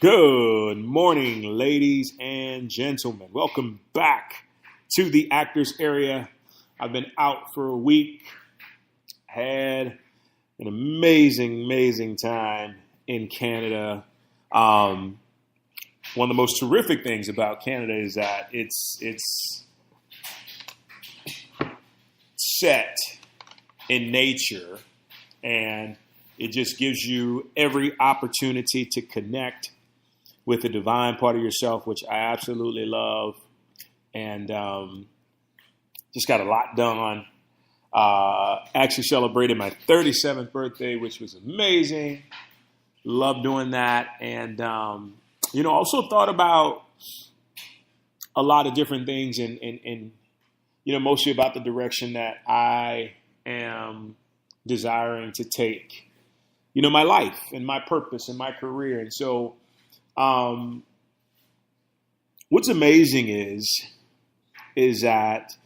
Good morning, ladies and gentlemen. Welcome back to the Actors Area. I've been out for a week, had an amazing time in Canada. One of the most terrific things about Canada is that it's set in nature, and it just gives you every opportunity to connect with the divine part of yourself, which I absolutely love, and just got a lot done. Actually celebrated my 37th birthday, which was amazing. Love doing that. And, also thought about a lot of different things and mostly about the direction that I am desiring to take, my life and my purpose and my career. And so what's amazing is that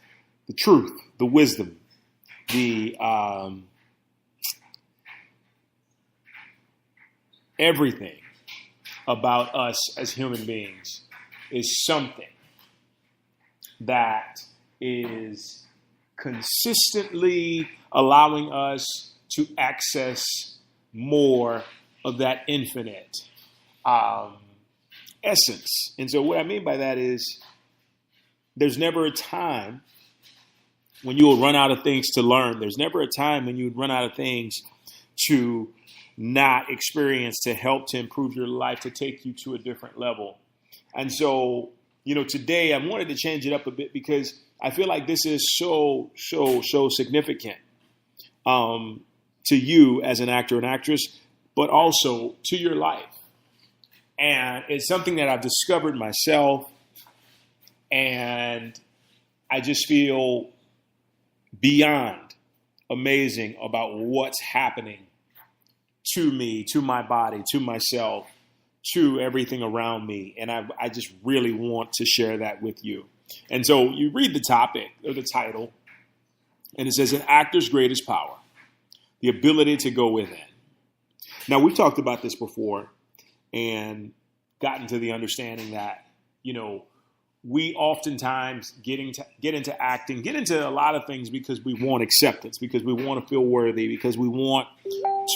the truth, the wisdom, the everything about us as human beings is something that is consistently allowing us to access more of that infinite essence. And so what I mean by that is there's never a time when you will run out of things to learn. There's never a time when you would run out of things to not experience, to help to improve your life, to take you to a different level. And so, today I wanted to change it up a bit because I feel like this is so significant to you as an actor and actress, but also to your life. And it's something that I've discovered myself, and I just feel beyond amazing about what's happening to me, to my body, to myself, to everything around me. And I just really want to share that with you. And so you read the topic or the title, and it says an actor's greatest power, the ability to go within. Now, we've talked about this before and gotten to the understanding that, we oftentimes get into acting, get into a lot of things because we want acceptance, because we want to feel worthy, because we want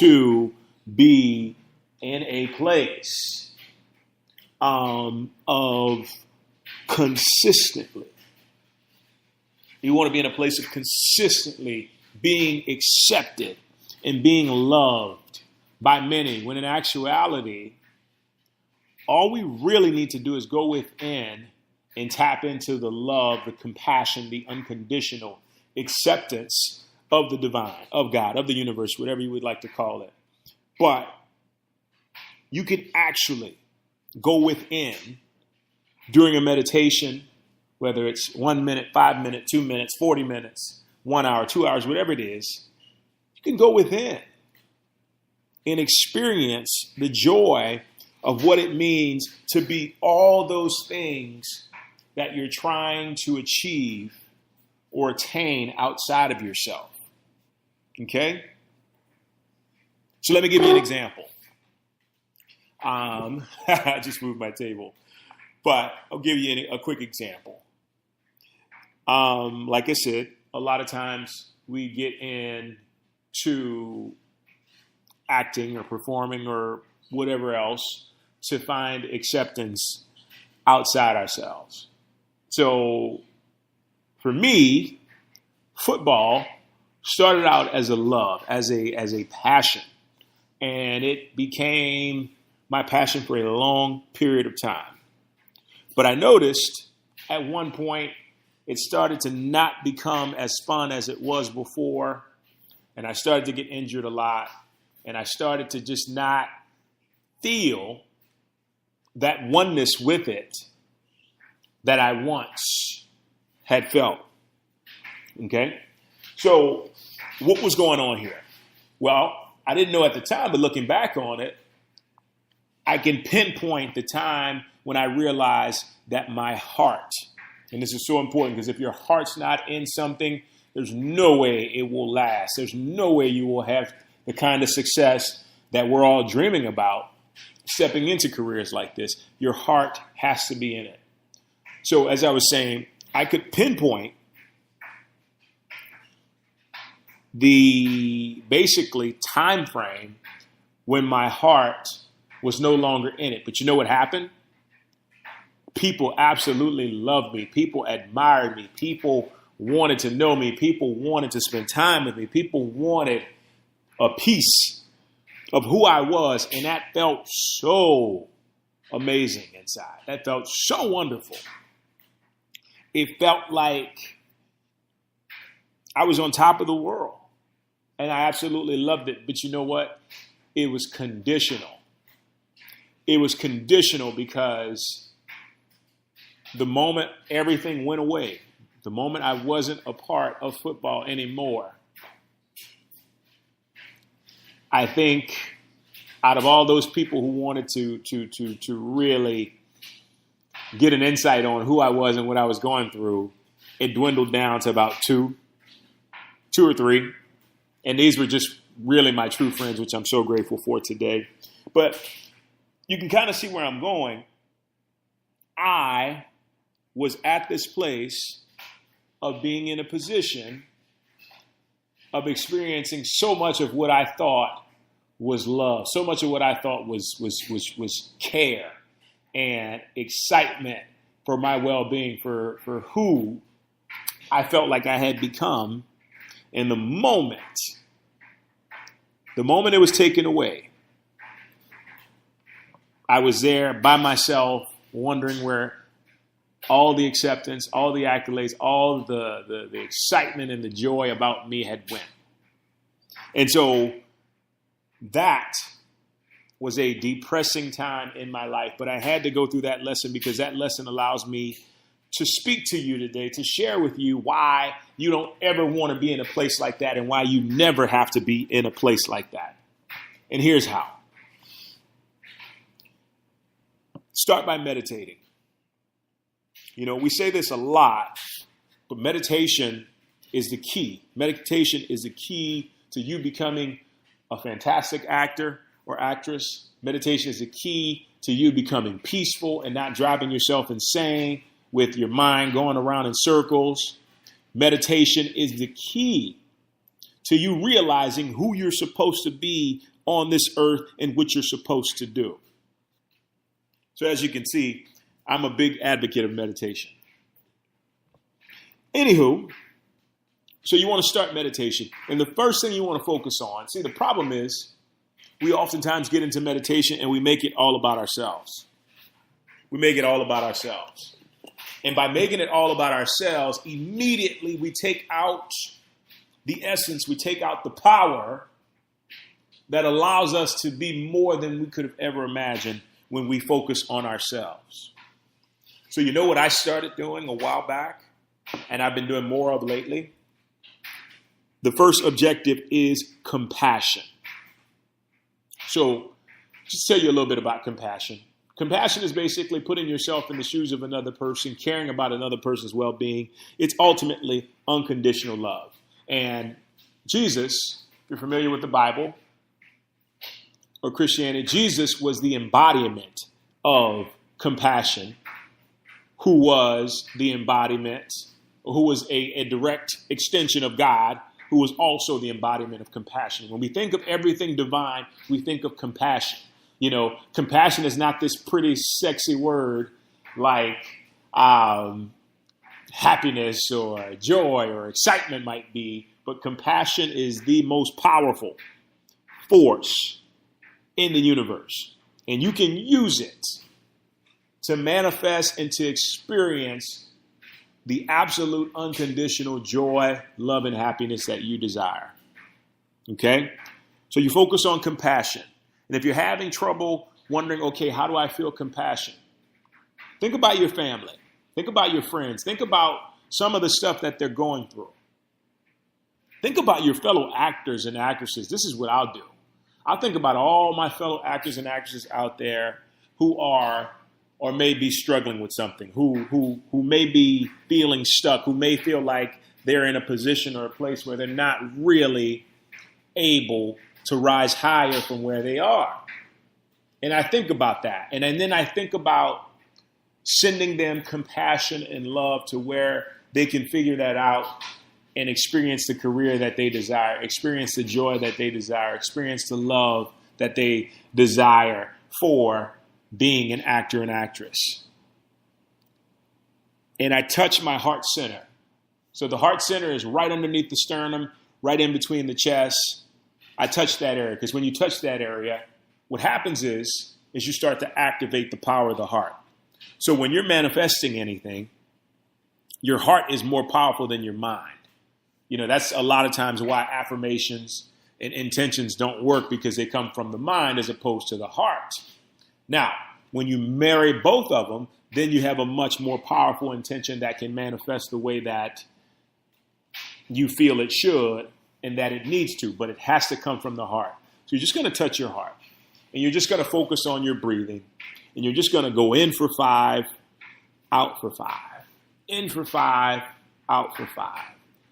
to be in a place of consistently. You want to be in a place of consistently being accepted and being loved by many, when in actuality, all we really need to do is go within and tap into the love, the compassion, the unconditional acceptance of the divine, of God, of the universe, whatever you would like to call it. But you can actually go within during a meditation, whether it's 1 minute, 5 minutes, 2 minutes, 40 minutes, 1 hour, 2 hours, whatever it is. You can go within and experience the joy of what it means to be all those things that you're trying to achieve or attain outside of yourself. Okay? So let me give you an example. I just moved my table, but I'll give you a quick example. Like I said, a lot of times we get into acting or performing or whatever else to find acceptance outside ourselves. So for me, football started out as a love, as a passion, and it became my passion for a long period of time. But I noticed at one point it started to not become as fun as it was before, and I started to get injured a lot, and I started to just not feel that oneness with it that I once had felt. Okay? So what was going on here? Well, I didn't know at the time, but looking back on it, I can pinpoint the time when I realized that my heart, and this is so important because if your heart's not in something, there's no way it will last. There's no way you will have the kind of success that we're all dreaming about stepping into careers like this. Your heart has to be in it. So as I was saying, I could pinpoint the basically time frame when my heart was no longer in it. But you know what happened? People absolutely loved me. People admired me. People wanted to know me. People wanted to spend time with me. People wanted a piece of who I was. And that felt so amazing inside. That felt so wonderful. It felt like I was on top of the world. And I absolutely loved it. But you know what? It was conditional. It was conditional because the moment everything went away, the moment I wasn't a part of football anymore, I think out of all those people who wanted to really get an insight on who I was and what I was going through, it dwindled down to about two or three. And these were just really my true friends, which I'm so grateful for today. But you can kind of see where I'm going. I was at this place of being in a position of experiencing so much of what I thought was love, so much of what I thought was care and excitement for my well-being, for who I felt like I had become. And the moment it was taken away, I was there by myself, wondering where all the acceptance, all the accolades, all the excitement and the joy about me had went. And so that was a depressing time in my life, but I had to go through that lesson because that lesson allows me to speak to you today, to share with you why you don't ever want to be in a place like that and why you never have to be in a place like that. And here's how. Start by meditating. You know, we say this a lot, but meditation is the key. Meditation is the key to you becoming a fantastic actor or actress. Meditation is the key to you becoming peaceful and not driving yourself insane with your mind going around in circles. Meditation is the key to you realizing who you're supposed to be on this earth and what you're supposed to do. So as you can see, I'm a big advocate of meditation. Anywho, so you want to start meditation. And the first thing you want to focus on, see, the problem is we oftentimes get into meditation and we make it all about ourselves. We make it all about ourselves. And by making it all about ourselves, immediately we take out the essence, we take out the power that allows us to be more than we could have ever imagined when we focus on ourselves. So you know what I started doing a while back, and I've been doing more of lately? The first objective is compassion. So just tell you a little bit about compassion. Compassion is basically putting yourself in the shoes of another person, caring about another person's well-being. It's ultimately unconditional love. And Jesus, if you're familiar with the Bible or Christianity, Jesus was the embodiment of compassion, who was the embodiment, who was a direct extension of God, who was also the embodiment of compassion. When we think of everything divine, we think of compassion. You know, compassion is not this pretty, sexy word like happiness or joy or excitement might be, but compassion is the most powerful force in the universe. And you can use it to manifest and to experience the absolute unconditional joy, love, and happiness that you desire. Okay? So you focus on compassion. And if you're having trouble wondering, okay, how do I feel compassion? Think about your family. Think about your friends. Think about some of the stuff that they're going through. Think about your fellow actors and actresses. This is what I'll do. I'll think about all my fellow actors and actresses out there who are or may be struggling with something, who may be feeling stuck, who may feel like they're in a position or a place where they're not really able to rise higher from where they are. And I think about that. And then I think about sending them compassion and love to where they can figure that out and experience the career that they desire, experience the joy that they desire, experience the love that they desire for being an actor and actress. And I touch my heart center. So the heart center is right underneath the sternum, right in between the chest. I touch that area because when you touch that area, what happens is you start to activate the power of the heart. So when you're manifesting anything, your heart is more powerful than your mind. You know, that's a lot of times why affirmations and intentions don't work, because they come from the mind as opposed to the heart. Now, when you marry both of them, then you have a much more powerful intention that can manifest the way that you feel it should and that it needs to, but it has to come from the heart. So you're just going to touch your heart, and you're just going to focus on your breathing, and you're just going to go in for 5, out for 5, in for 5, out for 5.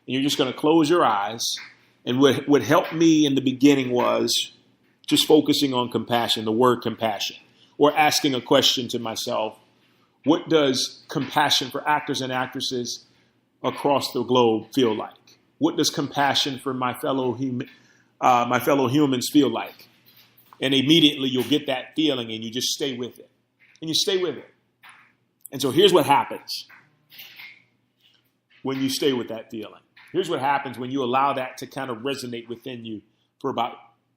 And you're just going to close your eyes. And what helped me in the beginning was just focusing on compassion, the word compassion, or asking a question to myself: what does compassion for actors and actresses across the globe feel like? What does compassion for my fellow humans feel like? And immediately you'll get that feeling, and you just stay with it. And you stay with it. And so here's what happens when you stay with that feeling. Here's what happens when you allow that to kind of resonate within you for about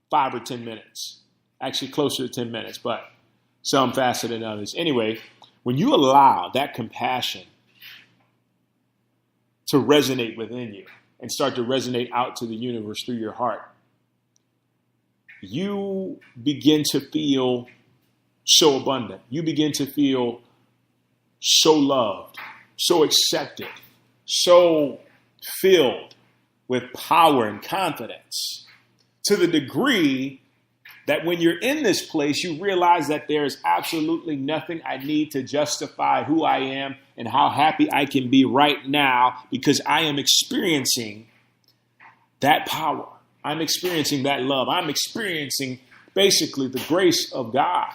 5 or 10 minutes. Actually closer to 10 minutes, but some faster than others. Anyway, when you allow that compassion to resonate within you and start to resonate out to the universe through your heart, you begin to feel so abundant. You begin to feel so loved, so accepted, so filled with power and confidence, to the degree that when you're in this place, you realize that there's absolutely nothing I need to justify who I am and how happy I can be right now, because I am experiencing that power. I'm experiencing that love. I'm experiencing basically the grace of God.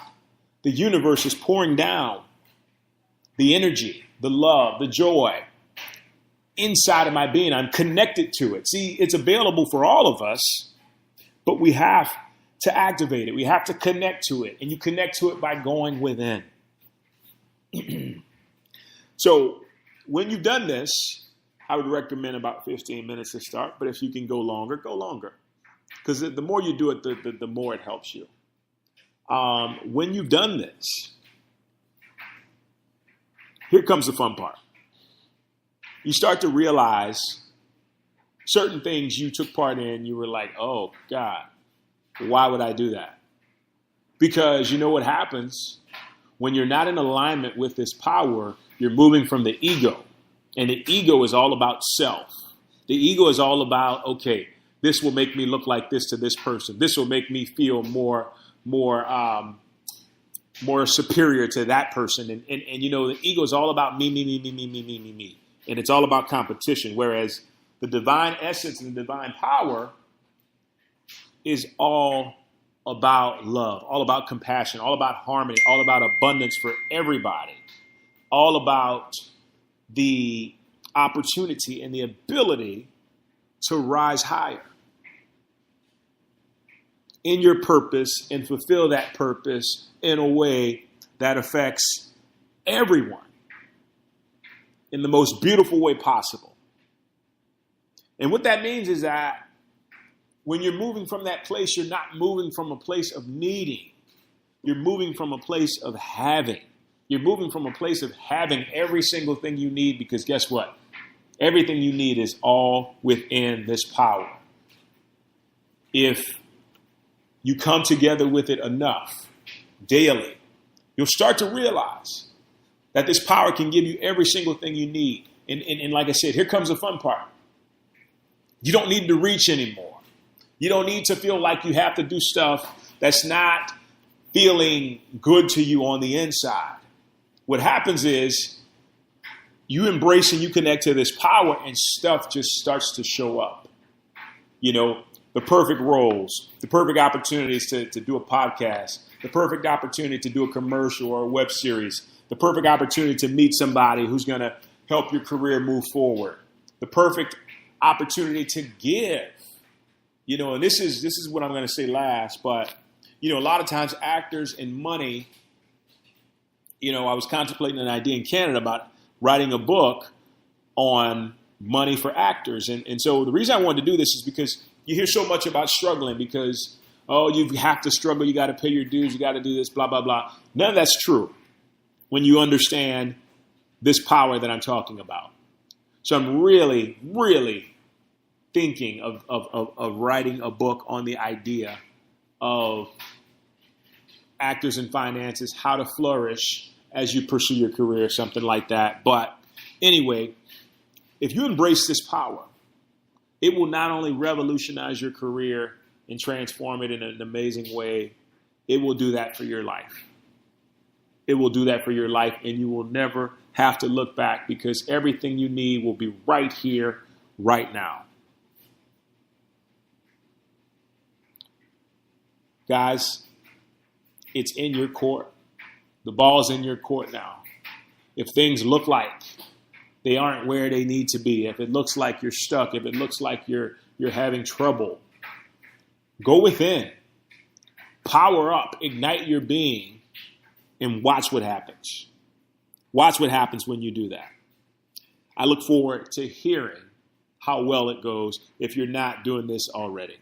The universe is pouring down the energy, the love, the joy inside of my being. I'm connected to it. See, it's available for all of us, but we have to activate it. We have to connect to it. And you connect to it by going within. So when you've done this, I would recommend about 15 minutes to start. But if you can go longer, go longer. Because the more you do it, the more it helps you. When you've done this, here comes the fun part. You start to realize certain things you took part in, you were like, oh, God, why would I do that? Because you know what happens when you're not in alignment with this power, you're moving from the ego. And the ego is all about self. The ego is all about, okay, this will make me look like this to this person. This will make me feel more superior to that person. And you know, the ego is all about me. And it's all about competition. Whereas the divine essence and the divine power is all about love, all about compassion, all about harmony, all about abundance for everybody, all about the opportunity and the ability to rise higher in your purpose and fulfill that purpose in a way that affects everyone in the most beautiful way possible. And what that means is that when you're moving from that place, you're not moving from a place of needing. You're moving from a place of having. You're moving from a place of having every single thing you need, because guess what? Everything you need is all within this power. If you come together with it enough daily, you'll start to realize that this power can give you every single thing you need. And like I said, here comes the fun part. You don't need to reach anymore. You don't need to feel like you have to do stuff that's not feeling good to you on the inside. What happens is you embrace and you connect to this power, and stuff just starts to show up. You know, the perfect roles, the perfect opportunities to do a podcast, the perfect opportunity to do a commercial or a web series, the perfect opportunity to meet somebody who's going to help your career move forward, the perfect opportunity to give. And this is what I'm going to say last, but, a lot of times actors and money, I was contemplating an idea in Canada about writing a book on money for actors. And so the reason I wanted to do this is because you hear so much about struggling because, you have to struggle. You got to pay your dues. You got to do this, blah, blah, blah. None of that's true when you understand this power that I'm talking about. So I'm really, really thinking of writing a book on the idea of actors and finances, how to flourish as you pursue your career, something like that. But anyway, if you embrace this power, it will not only revolutionize your career and transform it in an amazing way, it will do that for your life. It will do that for your life, and you will never have to look back because everything you need will be right here, right now. Guys, it's in your court. The ball's in your court now. If things look like they aren't where they need to be, if it looks like you're stuck, if it looks like you're having trouble, go within, power up, ignite your being, and watch what happens. Watch what happens when you do that. I look forward to hearing how well it goes if you're not doing this already.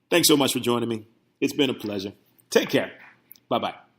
Thanks so much for joining me. It's been a pleasure. Take care. Bye-bye.